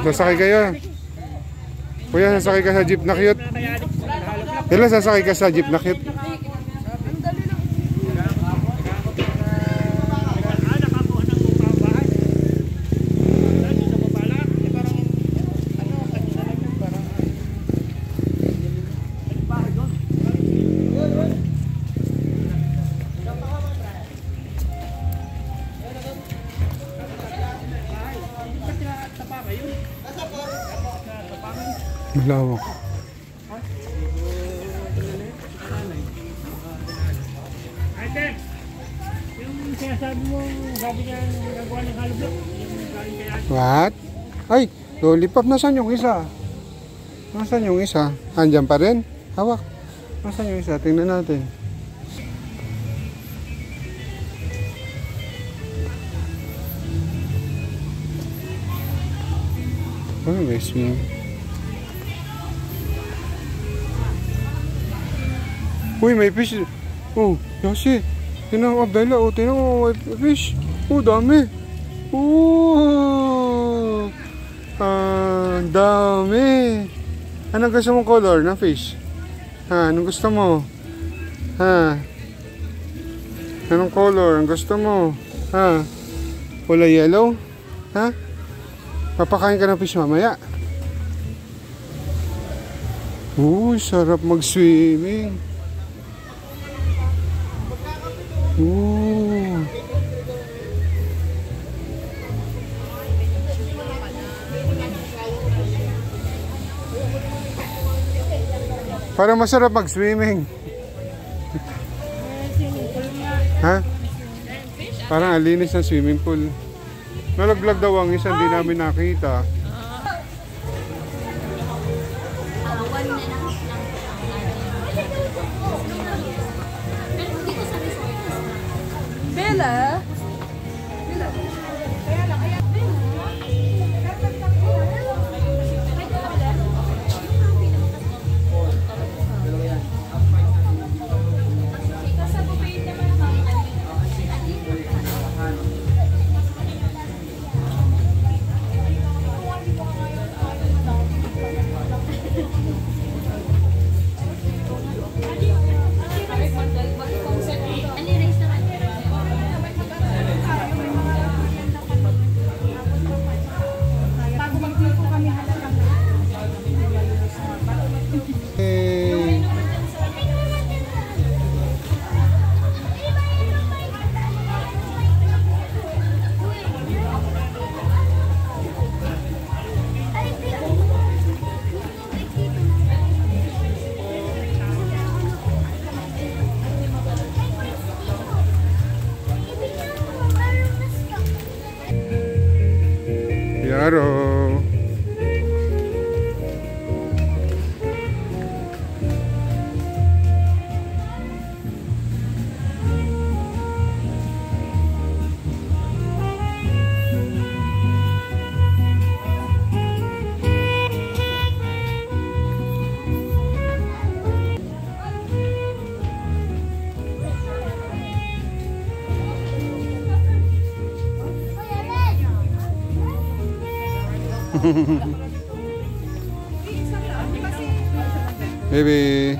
Sasakay kayo. Kuya, sasakay ka sa jeep na cute. Kailan sasakay ka sa jeep na cute? Malawak. Ate, yung sinasabi mo, gabi niya nagagawa ng hollow block, yung galing kaya... What? Ay, lollipop, nasan yung isa? Nasan yung isa? Andyan pa rin? Hawak. Nasan yung isa? Tingnan natin. Oh, may swing. Uy, may fish. Oh, Yoshi. Tingnan mo, Abdallah. Oh, tingnan mo, may fish. Oh, dami. Oh, dami. Anong gusto mong color ng fish? Ha, anong gusto mo? Ha? Anong color ang gusto mo? Ha? Kulay yellow? Ha? Papakain ka ng fish mamaya. Uy, sarap mag-swimming. Parang masarap mag-swimming. Ha? Parang alinis ng swimming pool. Nalaglag daw ang isa, hindi namin nakita. Bella? Yaro. Baby.